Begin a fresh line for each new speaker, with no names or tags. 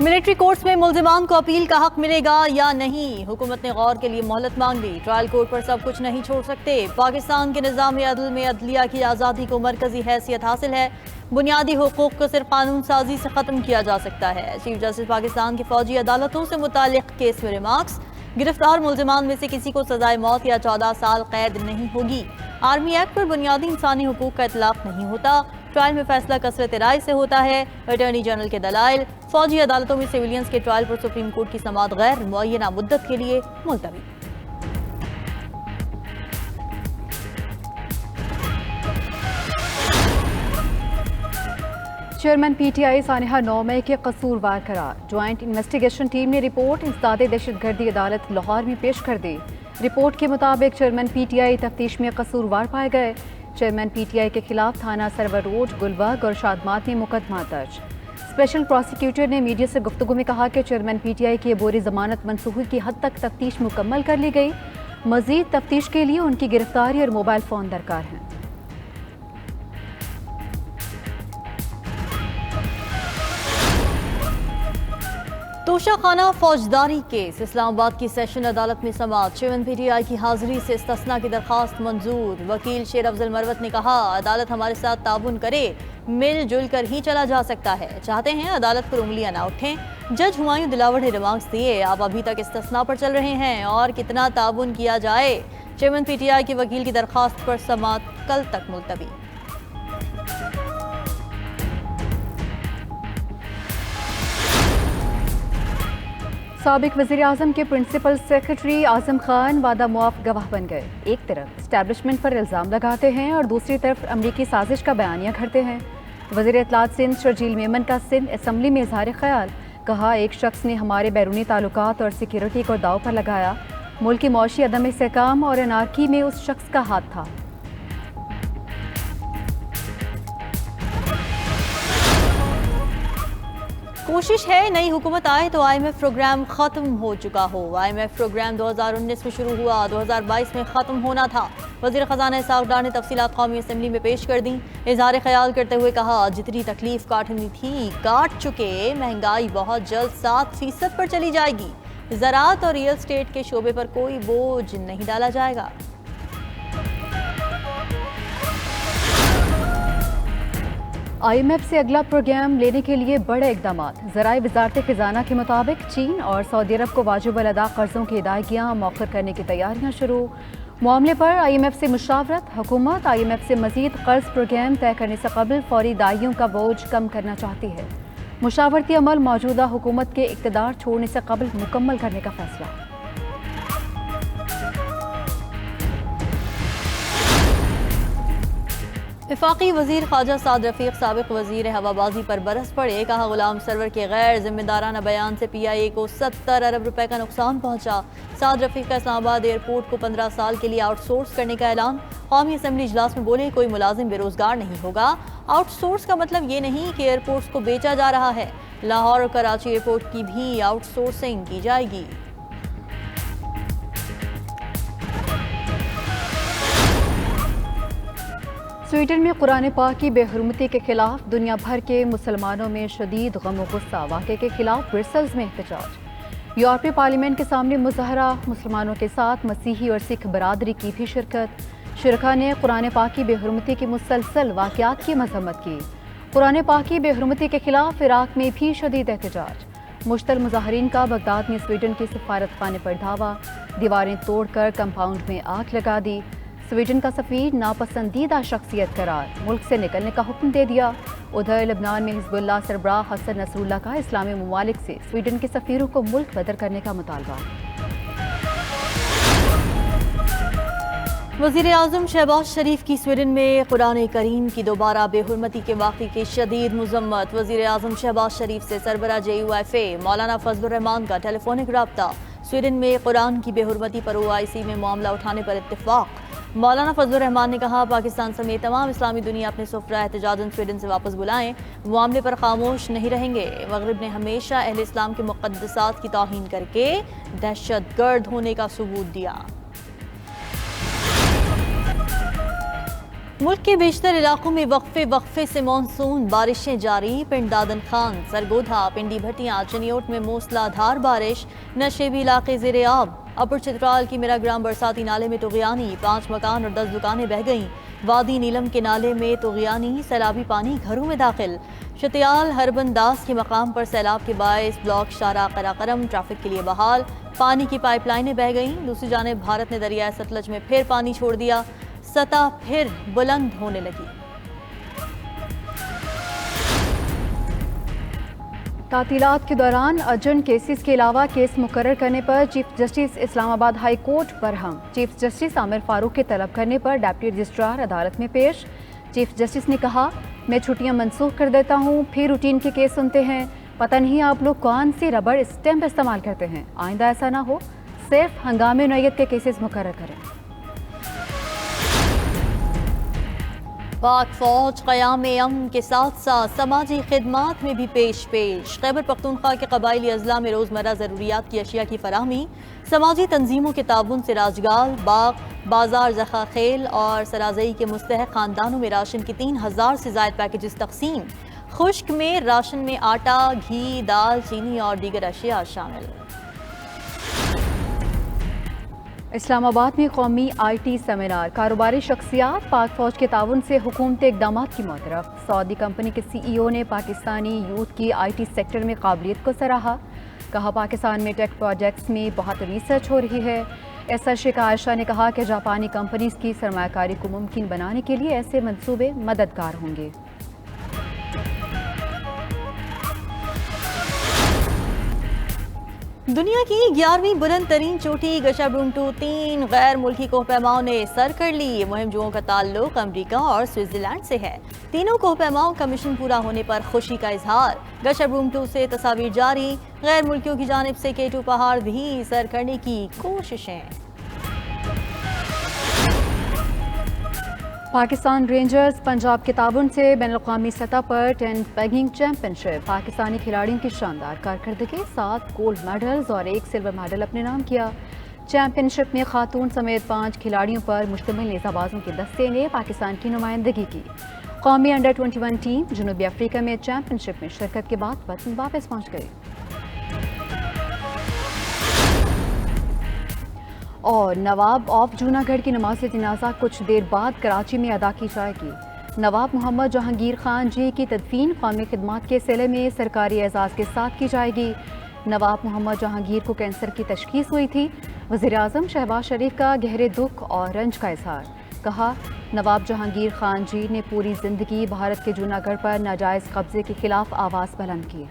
Military courts میں ملزمان کو اپیل کا حق ملے گا یا نہیں؟ حکومت نے غور کے لیے مہلت مانگ لی۔ ٹرائل کورٹ پر سب کچھ نہیں چھوڑ سکتے۔ پاکستان کے نظام عدل میں عدلیہ کی آزادی کو مرکزی حیثیت حاصل ہے۔ بنیادی حقوق کو صرف قانون سازی سے ختم کیا جا سکتا ہے۔ چیف جسٹس پاکستان کی فوجی عدالتوں سے متعلق کیس میں ریمارکس۔ گرفتار ملزمان میں سے کسی کو سزائے موت یا 14 سال قید نہیں ہوگی۔ آرمی ایکٹ پر بنیادی انسانی حقوق کا اطلاق نہیں ہوتا۔ ٹرائل میں فیصلہ کثرت رائے سے ہوتا ہے۔ اٹارنی جنرل کے دلائل۔ فوجی عدالتوں میں سیویلینز کے ٹرائل پر سپریم کورٹ کی سماعت غیر معینہ مدت کے لیے ملتوی۔
چیئرمین پی ٹی آئی سانحہ 9 مئی کے قصوروار قرار۔ جوائنٹ انویسٹیگیشن ٹیم نے رپورٹ انسداد دہشت گردی عدالت لاہور میں پیش کر دی۔ رپورٹ کے مطابق چیئرمین پی ٹی آئی تفتیش میں قصوروار پائے گئے۔ چیئرمین پی ٹی آئی کے خلاف تھانہ سرور روڈ، گلبرگ اور شادمات میں مقدمہ درج۔ اسپیشل پراسیکیوٹر نے میڈیا سے گفتگو میں کہا کہ چیئرمین پی ٹی آئی کی عبوری ضمانت منسوخی کی حد تک تفتیش مکمل کر لی گئی۔ مزید تفتیش کے لیے ان کی گرفتاری اور موبائل فون درکار ہیں۔
توشہ خانہ فوجداری کیس۔ اسلام آباد کی سیشن عدالت میں سماعت۔ چیئرمین پی ٹی آئی کی حاضری سے استثناء کی درخواست منظور۔ وکیل شیر افضل مروت نے کہا عدالت ہمارے ساتھ تعاون کرے، مل جل کر ہی چلا جا سکتا ہے۔ چاہتے ہیں عدالت پر انگلیاں نہ اٹھیں۔ جج ہمایوں دلاور نے ریمارکس دیے، آپ ابھی تک استثناء پر چل رہے ہیں اور کتنا تعاون کیا جائے؟ چیئرمین پی ٹی آئی کے وکیل کی درخواست پر سماعت کل تک ملتوی۔
سابق وزیر اعظم کے پرنسپل سیکرٹری اعظم خان وعدہ معاف گواہ بن گئے۔ ایک طرف اسٹیبلشمنٹ پر الزام لگاتے ہیں اور دوسری طرف امریکی سازش کا بیانیہ کرتے ہیں۔ وزیر اطلاعات سندھ شرجیل میمن کا سندھ اسمبلی میں اظہار خیال، کہا ایک شخص نے ہمارے بیرونی تعلقات اور سیکیورٹی کو داؤ پر لگایا۔ ملک کی معاشی عدم استحکام اور انارکی میں اس شخص کا ہاتھ تھا۔
کوشش ہے نئی حکومت آئے تو آئی ایم ایف پروگرام ختم ہو چکا ہو۔ آئی ایم ایف پروگرام 2019 میں شروع ہوا، 2022 میں ختم ہونا تھا۔ وزیر خزانہ اسحاق ڈار نے تفصیلات قومی اسمبلی میں پیش کر دیں۔ اظہار خیال کرتے ہوئے کہا جتنی تکلیف کاٹنی تھی کاٹ چکے، مہنگائی بہت جلد 7% پر چلی جائے گی۔ زراعت اور ریئل اسٹیٹ کے شعبے پر کوئی بوجھ نہیں ڈالا جائے گا۔
آئی ایم ایف سے اگلا پروگرام لینے کے لیے بڑے اقدامات۔ ذرائع وزارت خزانہ کے مطابق چین اور سعودی عرب کو واجب الادا قرضوں کی ادائیگیاں مؤخر کرنے کی تیاریاں شروع۔ معاملے پر آئی ایم ایف سے مشاورت۔ حکومت آئی ایم ایف سے مزید قرض پروگرام طے کرنے سے قبل فوری ادائیگیوں کا بوجھ کم کرنا چاہتی ہے۔ مشاورتی عمل موجودہ حکومت کے اقتدار چھوڑنے سے قبل مکمل کرنے کا فیصلہ۔
وفاقی وزیر خارجہ سعد رفیق سابق وزیر ہوابازی پر برس پڑے، کہا غلام سرور کے غیر ذمہ دارانہ بیان سے پی آئی اے کو 70 ارب روپے کا نقصان پہنچا۔ سعد رفیق کا اسلام آباد ایئرپورٹ کو 15 سال کے لیے آؤٹ سورس کرنے کا اعلان۔ قومی اسمبلی اجلاس میں بولے کوئی ملازم بے روزگار نہیں ہوگا۔ آؤٹ سورس کا مطلب یہ نہیں کہ ایئرپورٹس کو بیچا جا رہا ہے۔ لاہور اور کراچی ایئرپورٹ کی بھی آؤٹ سورسنگ کی جائے گی۔
سویڈن میں قرآن پاک کی بے حرمتی کے خلاف دنیا بھر کے مسلمانوں میں شدید غم و غصہ۔ واقعے کے خلاف برسلز میں احتجاج۔ یورپی پارلیمنٹ کے سامنے مظاہرہ۔ مسلمانوں کے ساتھ مسیحی اور سکھ برادری کی بھی شرکت۔ شرکاء نے قرآن پاک کی بے حرمتی کے مسلسل واقعات کی مذمت کی۔ قرآن پاک کی بے حرمتی کے خلاف عراق میں بھی شدید احتجاج۔ مشتعل مظاہرین کا بغداد میں سویڈن کے سفارت خانے پر دھاوا۔ دیواریں توڑ کر کمپاؤنڈ میں آگ لگا دی۔ سویڈن کا سفیر ناپسندیدہ شخصیت قرار، ملک سے نکلنے کا حکم دے دیا۔ ادھر لبنان میں حزب اللہ سربراہ حسن نصر اللہ کا اسلامی ممالک سے سویڈن کے سفیروں کو ملک بدر کرنے کا مطالبہ۔
وزیر اعظم شہباز شریف کی سویڈن میں قرآن کریم کی دوبارہ بے حرمتی کے واقعے کی شدید مذمت۔ وزیر اعظم شہباز شریف سے سربراہ جے یو ایف اے مولانا فضل الرحمان کا ٹیلی فونک رابطہ۔ سویڈن میں قرآن کی بے حرمتی پر او آئی سی میں معاملہ اٹھانے پر اتفاق۔ مولانا فضل الرحمان نے کہا پاکستان سمیت تمام اسلامی دنیا اپنے سفراء احتجاجاً سویڈن سے واپس بلائیں، معاملے پر خاموش نہیں رہیں گے۔ مغرب نے ہمیشہ اہل اسلام کے مقدسات کی توہین کر کے دہشت گرد ہونے کا ثبوت دیا۔ ملک کے بیشتر علاقوں میں وقفے سے مانسون بارشیں جاری. پنڈ دادن خان، سرگودھا، پنڈی بھٹیاں، چنیوٹ میں موسلادھار بارش. نشیبی علاقے زیر آب. اپر چترال کی میرا گرام برساتی نالے میں طغیانی، 5 مکان اور 10 دکانیں بہہ گئیں. وادی نیلم کے نالے میں طغیانی، سیلابی پانی گھروں میں داخل. شتیال ہربن داس کے مقام پر سیلاب کے باعث بلاک شارع قراقرم ٹریفک کے لیے بحال. پانی کی پائپ لائنیں بہہ گئیں. دوسری جانب بھارت نے دریائے ستلج میں پھر پانی چھوڑ دیا. سطح پھر بلند ہونے لگی.
تعطیلات کے دوران ارجنٹ کیسز کے علاوہ کیس مقرر کرنے پر چیف جسٹس اسلام آباد ہائی کورٹ برہم. چیف جسٹس عامر فاروق کے طلب کرنے پر ڈپٹی رجسٹرار عدالت میں پیش. چیف جسٹس نے کہا، میں چھٹیاں منسوخ کر دیتا ہوں، پھر روٹین کے کیس سنتے ہیں. پتہ نہیں آپ لوگ کون سی ربڑ اسٹیمپ استعمال کرتے ہیں. آئندہ ایسا نہ ہو، صرف ہنگامی نوعیت کے کیسز مقرر کریں.
پاک فوج قیام امن کے ساتھ ساتھ سماجی خدمات میں بھی پیش. خیبر پختونخوا کے قبائلی اضلاع میں روزمرہ ضروریات کی اشیاء کی فراہمی. سماجی تنظیموں کے تعاون سے راجگال، باغ، بازار ذخاخیل اور سرازئی کے مستحق خاندانوں میں راشن کی 3000 سے زائد پیکیجز تقسیم. خشک میں راشن میں آٹا، گھی، دال، چینی اور دیگر اشیاء شامل.
اسلام آباد میں قومی آئی ٹی سیمینار. کاروباری شخصیات پاک فوج کے تعاون سے حکومتی اقدامات کی معترف. سعودی کمپنی کے سی ای او نے پاکستانی یوتھ کی آئی ٹی سیکٹر میں قابلیت کو سراہا. کہا، پاکستان میں ٹیک پروجیکٹس میں بہت ریسرچ ہو رہی ہے. ایس ایس شیخ عائشہ نے کہا کہ جاپانی کمپنیز کی سرمایہ کاری کو ممکن بنانے کے لیے ایسے منصوبے مددگار ہوں گے.
دنیا کی 11ویں بلند ترین چوٹی گشابرونگ 3 غیر ملکی کوہ پیماؤں نے سر کر لی. مہم جوؤں کا تعلق امریکہ اور سوئٹزرلینڈ سے ہے. تینوں کوہ پیماؤں کا مشن پورا ہونے پر خوشی کا اظہار. گشابرونگ 2 سے تصاویر جاری. غیر ملکیوں کی جانب سے K2 پہاڑ بھی سر کرنے کی کوششیں.
پاکستان رینجرز پنجاب کے تعاون سے بین الاقوامی سطح پر ٹینٹ پیگنگ چیمپئن شپ. پاکستانی کھلاڑیوں کی شاندار کارکردگی، 7 گولڈ میڈلز اور 1 سلور میڈل اپنے نام کیا. چیمپئن شپ میں خاتون سمیت 5 کھلاڑیوں پر مشتمل نیزہ بازوں کے دستے نے پاکستان کی نمائندگی کی. قومی انڈر 21 ٹیم جنوبی افریقہ میں چیمپئن شپ میں شرکت کے بعد وطن واپس پہنچ گئی. اور نواب آف جوناگڑھ کی نماز جنازہ کچھ دیر بعد کراچی میں ادا کی جائے گی. نواب محمد جہانگیر خان جی کی تدفین قومی خدمات کے سلسلے میں سرکاری اعزاز کے ساتھ کی جائے گی. نواب محمد جہانگیر کو کینسر کی تشخیص ہوئی تھی. وزیر اعظم شہباز شریف کا گہرے دکھ اور رنج کا اظہار. کہا، نواب جہانگیر خان جی نے پوری زندگی بھارت کے جوناگڑھ پر ناجائز قبضے کے خلاف آواز بلند کی.